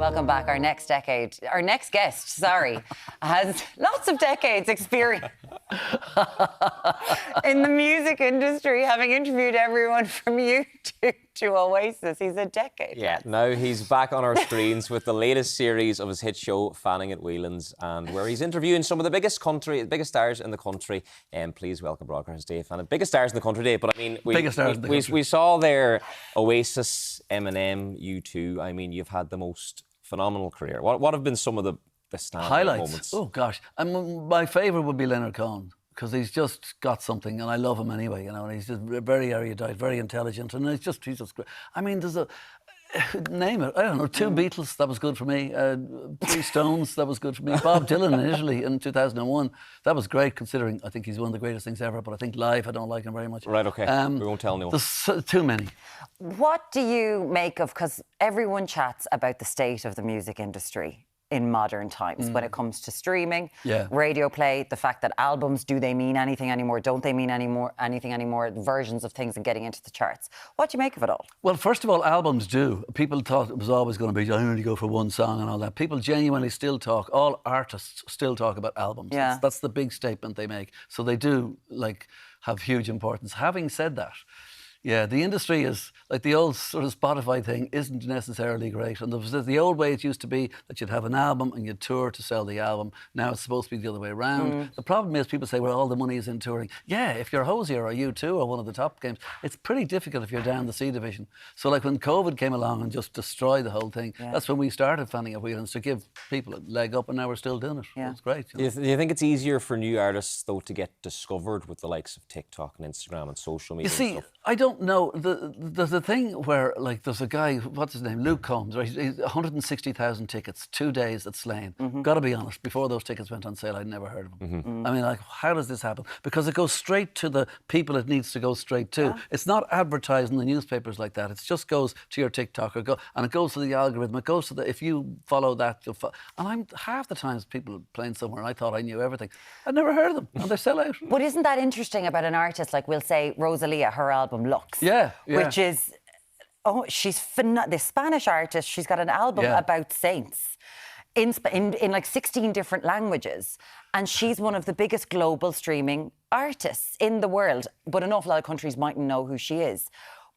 Welcome back. Our next guest, has lots of decades experience in the music industry, having interviewed everyone from U2 to Oasis. He's a decade. Yeah, now he's back on our screens with the latest series of his hit show, Fanning at Whelan's, and where he's interviewing some of the biggest stars in the country. And please welcome broadcast Dave Fanning. Biggest stars in the country, Dave, but I mean, we saw there Oasis, Eminem, U2. I mean, you've had the most phenomenal career. What have been some of the standout highlights moments? Oh gosh, my favourite would be Leonard Cohen, because he's just got something, and I love him anyway, you know, and he's just very erudite, very intelligent, and he's just great. I mean, there's name it, I don't know, 2 Beatles, that was good for me, 3 Stones, that was good for me, Bob Dylan in Italy in 2001, that was great, considering I think he's one of the greatest things ever, but I think live I don't like him very much. Right, okay, we won't tell anyone. There's too many. What do you make of, because everyone chats about the state of the music industry in modern times when it comes to streaming, radio play, the fact that albums, do they mean anything anymore? Don't they mean anything anymore? Versions of things and getting into the charts. What do you make of it all? Well, first of all, albums do. People thought it was always going to be, I only go for one song and all that. People genuinely still talk, all artists still talk about albums. Yeah. That's the big statement they make. So they do, have huge importance. Having said that, yeah, the industry is, like the old sort of Spotify thing, isn't necessarily great. And the old way it used to be that you'd have an album and you'd tour to sell the album. Now it's supposed to be the other way around. The problem is people say, well, all the money is in touring. Yeah, if you're Hosier or U2 or one of the top games, it's pretty difficult if you're down the C division. So like when COVID came along and just destroyed the whole thing, that's when we started Fanning at Whelan's, to give people a leg up, and now we're still doing it. Yeah. It's great. Do you think it's easier for new artists, though, to get discovered with the likes of TikTok and Instagram and social media? You see, and stuff? I don't know. There's a thing where, like, there's a guy, what's his name? Luke Combs, right? He's 160,000 tickets, 2 days at Slane. Got to be honest, before those tickets went on sale, I'd never heard of him. I mean, like, how does this happen? Because it goes straight to the people it needs to go straight to. It's not advertised in the newspapers like that. It just goes to your TikTok, and it goes to the algorithm. It goes to if you follow that, you'll follow. And I'm half the times people playing somewhere, and I thought I knew everything. I'd never heard of them, and they sell out. But isn't that interesting about an artist? Like, we'll say Rosalia, her album Lux. Yeah. Which is, she's this Spanish artist. She's got an album about saints in like 16 different languages, and she's one of the biggest global streaming artists in the world. But an awful lot of countries mightn't know who she is.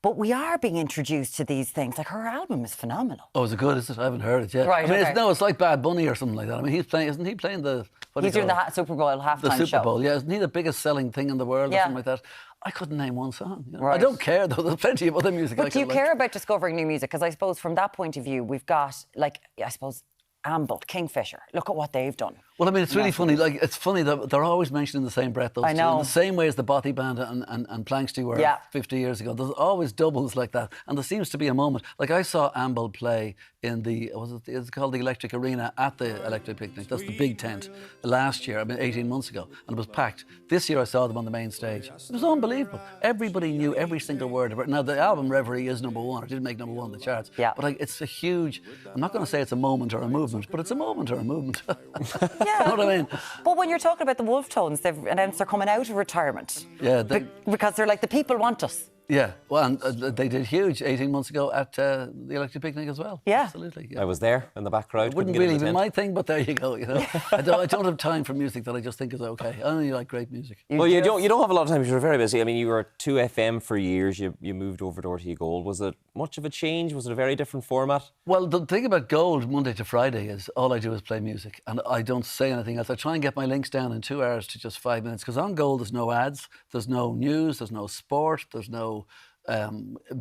But we are being introduced to these things. Like, her album is phenomenal. Oh, is it good? Is it? I haven't heard it yet. Right, I mean, okay. it's like Bad Bunny or something like that. I mean, isn't he playing the... He's doing the Super Bowl halftime show. The Super Bowl, yeah. Isn't he the biggest selling thing in the world or something like that? I couldn't name one song. You know? Right. I don't care, though. There's plenty of other music I But do you care about discovering new music? Because I suppose from that point of view, we've got, like, I suppose, Amble, Kingfisher. Look at what they've done. Well, I mean, it's really funny. Like, it's funny that they're always mentioned in the same breath, those two. In the same way as the Bothy Band and Planksty were 50 years ago. There's always doubles like that. And there seems to be a moment. Like, I saw Amble play in it's called the Electric Arena at the Electric Picnic. That's the big tent. Last year, 18 months ago. And it was packed. This year I saw them on the main stage. It was unbelievable. Everybody knew every single word of it. Now, the album Reverie is #1. It didn't make #1 on the charts. Yeah. But it's a huge... I'm not going to say it's a moment or a movement, but it's a moment or a movement. Yeah. You know what I mean? But when you're talking about the Wolf Tones, they've announced they're coming out of retirement. Yeah. Because they're like, the people want us. Yeah, well, and they did huge 18 months ago at the Electric Picnic as well. Yeah. Absolutely. Yeah. I was there in the back crowd. It wouldn't really be my thing, but there you go, you know. I don't have time for music that I just think is okay. I only like great music. Well, you don't have a lot of time because you're very busy. I mean, you were at 2FM for years. You moved over to RTÉ Gold. Was it much of a change? Was it a very different format? Well, the thing about Gold, Monday to Friday, is all I do is play music. And I don't say anything else. I try and get my links down in 2 hours to just 5 minutes. Because on Gold, there's no ads, there's no news, there's no sport, there's no...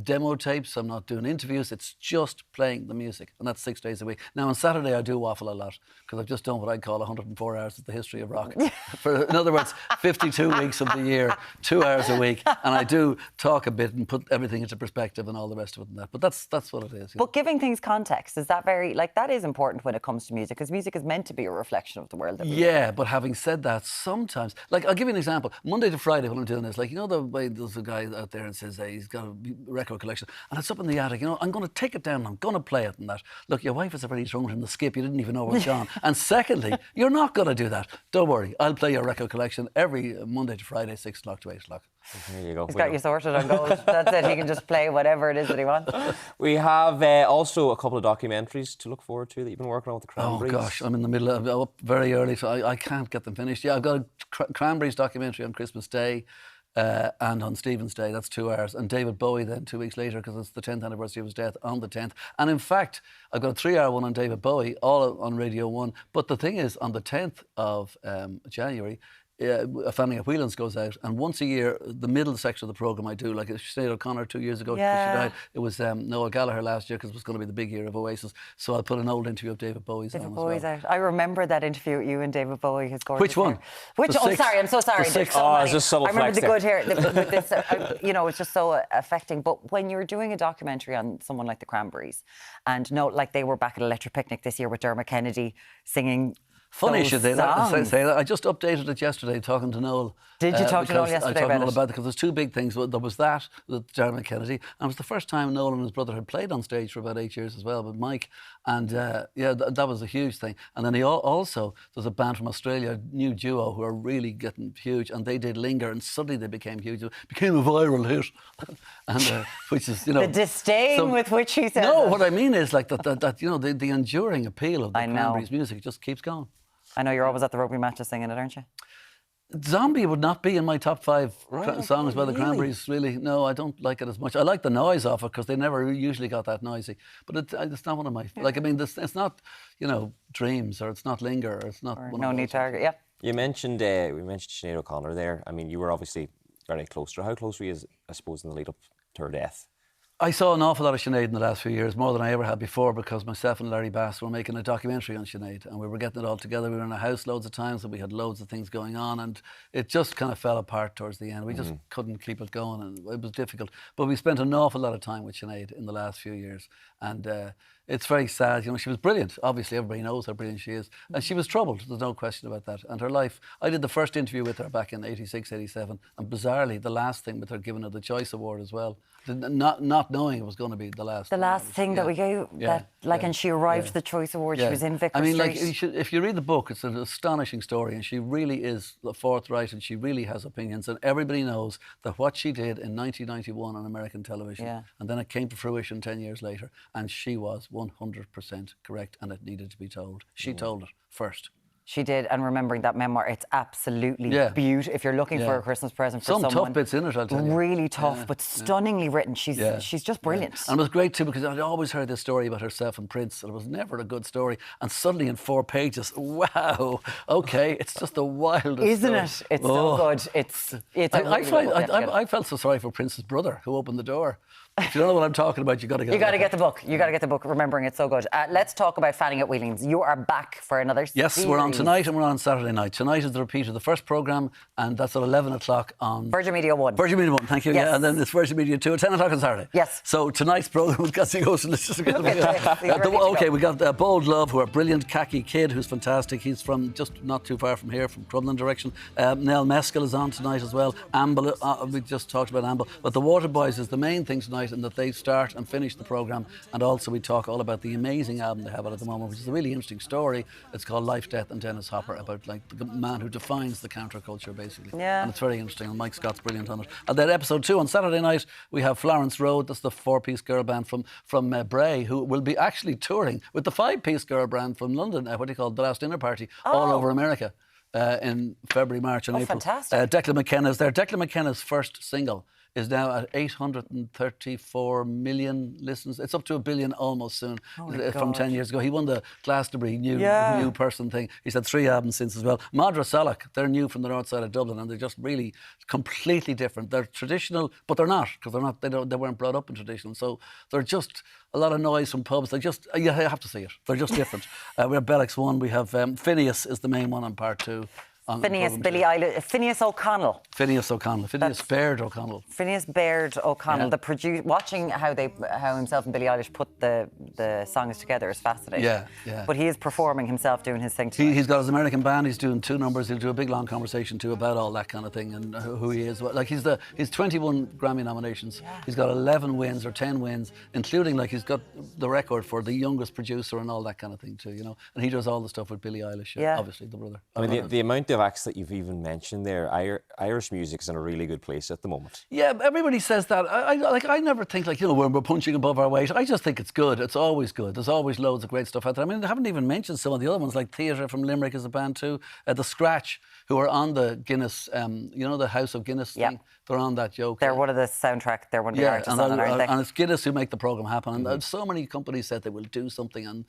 demo tapes. I'm not doing interviews. It's just playing the music, and that's 6 days a week. Now on Saturday I do waffle a lot because I've just done what I call 104 hours of the history of rock. In other words, 52 weeks of the year, 2 hours a week, and I do talk a bit and put everything into perspective and all the rest of it and that. But that's what it is. But giving things context, is that that is important when it comes to music, because music is meant to be a reflection of the world that we live in. But having said that, sometimes, like, I'll give you an example. Monday to Friday, what I'm doing is, like, you know the way there's a guy out there and says, hey, he's got a record collection, and it's up in the attic. You know, I'm going to take it down and I'm going to play it and that. Look, your wife has already thrown it in the skip. You didn't even know it was gone. And secondly, you're not going to do that. Don't worry. I'll play your record collection every Monday to Friday, 6 o'clock to 8 o'clock. There you go. He's got you sorted on gold. That's it. He can just play whatever it is that he wants. We have also a couple of documentaries to look forward to that you've been working on with the Cranberries. Oh gosh, I'm in the middle of up very early, so I can't get them finished. Yeah, I've got a Cranberries documentary on Christmas Day and on Stephen's Day. That's 2 hours. And David Bowie then 2 weeks later, because it's the 10th anniversary of his death on the 10th. And in fact, I've got a 3-hour one on David Bowie, all on Radio 1. But the thing is, on the 10th of January, Fanning at Whelan's goes out, and once a year, the middle section of the programme I do, like Sinead O'Connor 2 years ago, because she died. It was Noel Gallagher last year, because it was going to be the big year of Oasis. So I'll put an old interview of David Bowie's David on Bowie's as well. out. I remember that interview with you and David Bowie, his gorgeous Which one? hair. Which? The Oh, sixth. sorry, I'm so sorry. The sixth. So it's just subtle I remember the flex good hair. With this, you know, it's just so affecting. But when you're doing a documentary on someone like the Cranberries, and like they were back at Electric Picnic this year with Dermot Kennedy singing. Funny you should say that. Songs. I just updated it yesterday talking to Noel. Did you talk to Noel yesterday I talked to Noel about it? about it because there's two big things. There was that with Dermot Kennedy, and it was the first time Noel and his brother had played on stage for about 8 years as well with Mike. And that was a huge thing. And then also, there's a band from Australia, a new duo, who are really getting huge, and they did Linger, and suddenly they became huge. It became a viral hit. And which is, you know... The disdain with which he said No, it. what I mean is like that you know, the enduring appeal of the Cranberries music just keeps going. I know you're always at the rugby matches singing it, aren't you? Zombie would not be in my top 5 songs by the really? Cranberries, really. No, I don't like it as much. I like the noise of it because they never usually got that noisy. But it's not one of my... Like, I mean, it's not, you know, Dreams, or it's not Linger, or it's not... Or one No of Need those. Target, yeah. You mentioned, we mentioned Sinead O'Connor there. I mean, you were obviously very close to her. How close were you, I suppose, in the lead up to her death? I saw an awful lot of Sinead in the last few years, more than I ever had before, because myself and Larry Bass were making a documentary on Sinead, and we were getting it all together. We were in a house loads of times, and we had loads of things going on, and it just kind of fell apart towards the end. We just couldn't keep it going, and it was difficult. But we spent an awful lot of time with Sinead in the last few years, and it's very sad. You know, she was brilliant. Obviously, everybody knows how brilliant she is. And she was troubled, there's no question about that. And her life, I did the first interview with her back in 86, 87, and bizarrely, the last thing with her giving her the Choice Award as well. Not knowing it was going to be the last. The last thing that we gave, and she arrived at the Choice Award, she was in Vicar I mean, Street. like, if you read the book, it's an astonishing story, and she really is forthright, and she really has opinions, and everybody knows that what she did in 1991 on American television, and then it came to fruition 10 years later, and she was 100% correct, and it needed to be told. She told it first. She did, and remembering that memoir, it's absolutely beautiful. If you're looking for a Christmas present for Some someone, tough bits in it, I'll tell you. Really tough, but stunningly written. She's just brilliant. And it was great too, because I'd always heard this story about herself and Prince, and it was never a good story. And suddenly in 4 pages, wow, okay, it's just the wildest Isn't story. it? It's so good. It's I felt so sorry for Prince's brother, who opened the door. If you don't know what I'm talking about, you got to get it. You got to get the book. You got to get the book. Remembering it's so good. Let's talk about Fanning at Whelan's. You are back for another Yes, series. we're on tonight and we're on Saturday night. Tonight is the repeat of the first programme, and that's at 11 o'clock on... Virgin Media 1. Virgin Media 1, thank you. Yes. Yeah, and then it's Virgin Media 2 at 10 o'clock on Saturday. Yes. So tonight's programme, let's just get Okay, we got Bold Love, who are brilliant. Khaki Kid, who's fantastic. He's from just not too far from here, from Crumlin direction. Nell Mescal is on tonight as well. Amble, we just talked about Amble. But the Waterboys is the main thing tonight, in that they start and finish the programme. And also we talk all about the amazing album they have at the moment, which is a really interesting story. It's called Life, Death and Dennis Hopper, about like the man who defines the counterculture, basically. Yeah. And it's very interesting, and Mike Scott's brilliant on it. And then episode 2 on Saturday night, we have Florence Road. That's the 4-piece girl band from Bray, who will be actually touring with the 5-piece girl band from London, The Last Dinner Party, all over America in February, March and April. Fantastic. Declan McKenna's there. Declan McKenna's first single is now at 834 million listens. It's up to 1 billion almost soon, from 10 years ago. He won the Glastonbury new person thing. He's had 3 albums since as well. Madra Salak, they're new from the north side of Dublin, and they're just really completely different. They're traditional, but they're not, because they weren't brought up in traditional. So they're just a lot of noise from pubs. They just, you have to see it. They're just different. We have Bellex 1. We have Phineas is the main one on part 2. Phineas, Billie Eilish, Phineas O'Connell. Phineas Baird O'Connell. Phineas Baird O'Connell, the producer. Watching how himself and Billie Eilish put the songs together is fascinating. Yeah. But he is performing himself, doing his thing tonight. He's got his American band. He's doing 2 numbers. He'll do a big long conversation too about all that kind of thing and who he is. Like he's 21 Grammy nominations. Yeah. He's got 11 wins or 10 wins, including like he's got the record for the youngest producer and all that kind of thing too. You know, and he does all the stuff with Billie Eilish. Obviously the brother. I mean, the amount of acts that you've even mentioned there, Irish music is in a really good place at the moment. Yeah, everybody says that. I never think like, you know, when we're punching above our weight. I just think it's good. It's always good. There's always loads of great stuff out there. I mean, I haven't even mentioned some of the other ones, like Theatre from Limerick is a band too. The Scratch, who are on the Guinness, you know, the House of Guinness thing. They're on that joke. They're one of the soundtrack. They're one of the artists on it, aren't they? And it's Guinness who make the programme happen. And so many companies said they will do something, and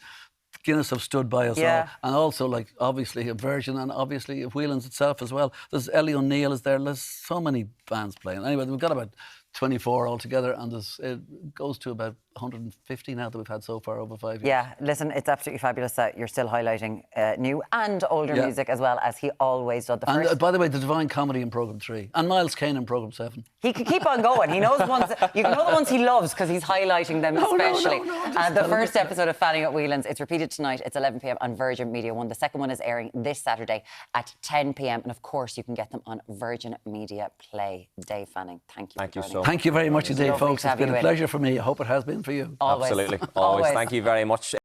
Guinness have stood by us all. And also, like, obviously, a Virgin, and obviously Whelan's itself as well. There's Ellie O'Neill is there. There's so many bands playing. Anyway, we've got about 24 altogether, and it goes to about 150 now that we've had so far over 5 years. Yeah, listen, it's absolutely fabulous that you're still highlighting new and older music as well, as he always did. And by the way, the Divine Comedy in programme 3 and Miles Kane in programme 7. He could keep on going. He knows ones. You know the ones he loves because he's highlighting them especially. The first episode of Fanning at Whelan's, it's repeated tonight. It's 11 p.m. on Virgin Media 1. The second one is airing this Saturday at 10 p.m. And of course, you can get them on Virgin Media Play. Dave Fanning, thank you. Thank you so much. Thank you very much indeed, folks. It's been a pleasure for me. I hope it has been for you. Always. Absolutely. Always. Thank you very much.